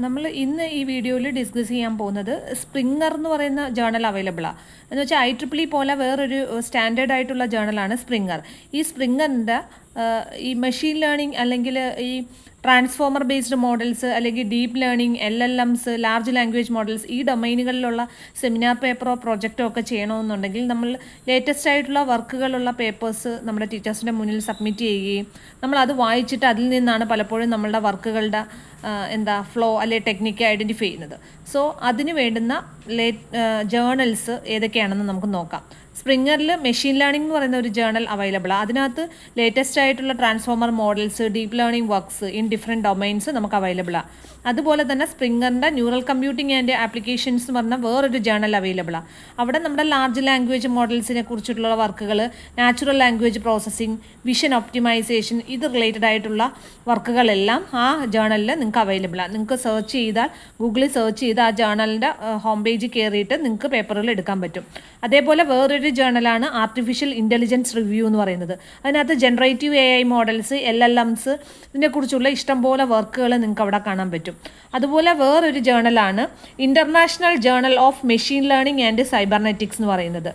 നമ്മൾ ഇന്ന് ഈ വീഡിയോയിൽ ഡിസ്കസ് ചെയ്യാൻ പോകുന്നത് സ്പ്രിങ്ങർ എന്ന് പറയുന്ന ജേണൽ അവൈലബിളാണ്. എന്ന് വെച്ചാൽ IEEE പോലെ വേറൊരു സ്റ്റാൻഡേർഡ് ആയിട്ടുള്ള ജേണലാണ് സ്പ്രിങ്ങർ. ഈ സ്പ്രിങ്ങറിൻ്റെ ഈ മെഷീൻ ലേണിംഗ് അല്ലെങ്കിൽ ഈ ട്രാൻസ്ഫോമർ ബേസ്ഡ് മോഡൽസ് അല്ലെങ്കിൽ deep learning LLMs large language models ഈ ഡൊമൈനുകളിലുള്ള സെമിനാർ പേപ്പറോ പ്രൊജക്റ്റോ ഒക്കെ ചെയ്യണമെന്നുണ്ടെങ്കിൽ നമ്മൾ ലേറ്റസ്റ്റ് ആയിട്ടുള്ള വർക്കുകളുള്ള പേപ്പേഴ്സ് നമ്മുടെ ടീച്ചേഴ്സിൻ്റെ മുന്നിൽ സബ്മിറ്റ് ചെയ്യുകയും നമ്മളത് വായിച്ചിട്ട് അതിൽ നിന്നാണ് പലപ്പോഴും നമ്മളുടെ വർക്കുകളുടെ ഫ്ലോ അല്ലെങ്കിൽ ടെക്നിക്ക് ഐഡൻറ്റിഫൈ ചെയ്യുന്നത്. സോ അതിന് വേണ്ടുന്ന ജേണൽസ് ഏതൊക്കെയാണെന്ന് നമുക്ക് നോക്കാം. സ്പ്രിങ്ങറിൽ മെഷീൻ ലേണിംഗ് എന്ന് പറയുന്ന ഒരു ജേണൽ അവൈലബിളാണ്. അതിനകത്ത് ലേറ്റസ്റ്റ് ആയിട്ടുള്ള transformer models deep learning works in different domains നമുക്ക് അവൈലബിളാണ്. അതുപോലെ തന്നെ സ്പ്രിങ്ങറിൻ്റെ ന്യൂറൽ കമ്പ്യൂട്ടിംഗ് ആൻഡ് ആപ്ലിക്കേഷൻസ് എന്ന് പറഞ്ഞാൽ വേറൊരു ജേണൽ അവൈലബിളാണ്. അവിടെ നമ്മുടെ ലാർജ് ലാംഗ്വേജ് മോഡൽസിനെ കുറിച്ചിട്ടുള്ള വർക്കുകൾ, natural language processing, vision optimisation ഇത് റിലേറ്റഡ് ആയിട്ടുള്ള വർക്കുകളെല്ലാം ആ ജേണലിൽ നിങ്ങൾക്ക് അവൈലബിളാണ്. നിങ്ങൾക്ക് സെർച്ച് ചെയ്താൽ ഗൂഗിളിൽ സെർച്ച് ചെയ്ത് ആ ജേണലിൻ്റെ ഹോം പേജിൽ കയറിയിട്ട് നിങ്ങൾക്ക് പേപ്പറുകൾ എടുക്കാൻ പറ്റും. അതേപോലെ വേറൊരു ജേണലാണ് ആർട്ടിഫിഷ്യൽ ഇൻ്റലിജൻസ് റിവ്യൂ എന്ന് പറയുന്നത്. അതിനകത്ത് ജനറേറ്റീവ് AI മോഡൽസ് LLMs ഇതിനെക്കുറിച്ചുള്ള ഇഷ്ടംപോലെ വർക്കുകൾ നിങ്ങൾക്ക് അവിടെ കാണാൻ പറ്റും. അതുപോലെ വേറൊരു ജേണലാണ് international journal of machine learning and cybernetics എന്ന് പറയുന്നത്.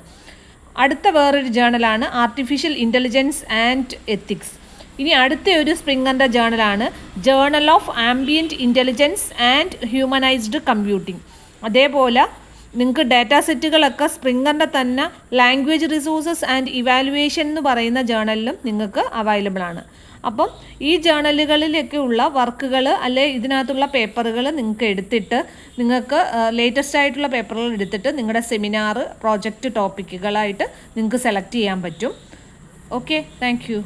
അടുത്ത വേറൊരു ജേണലാണ് ആർട്ടിഫിഷ്യൽ ഇൻ്റലിജൻസ് ആൻഡ് എത്തിക്സ്. ഇനി അടുത്ത ഒരു സ്പ്രിങ്ങറിൻ്റെ ജേണലാണ് journal of ambient intelligence and humanised computing. അതേപോലെ നിങ്ങൾക്ക് ഡാറ്റാ സെറ്റുകളൊക്കെ സ്പ്രിങ്ങറിൻ്റെ തന്നെ ലാംഗ്വേജ് റിസോഴ്സസ് ആൻഡ് ഇവാലുവേഷൻ എന്ന് പറയുന്ന ജേണലിലും നിങ്ങൾക്ക് അവൈലബിൾ ആണ്. അപ്പം ഈ ജേണലുകളിലൊക്കെ ഉള്ള വർക്കുകൾ അല്ലെ ഇതിനകത്തുള്ള പേപ്പറുകൾ നിങ്ങൾക്ക് എടുത്തിട്ട് നിങ്ങൾക്ക് ലേറ്റസ്റ്റ് ആയിട്ടുള്ള പേപ്പറുകൾ എടുത്തിട്ട് നിങ്ങളുടെ സെമിനാർ പ്രോജക്റ്റ് ടോപ്പിക്കുകളായിട്ട് നിങ്ങൾക്ക് സെലക്ട് ചെയ്യാൻ പറ്റും. Okay, thank you.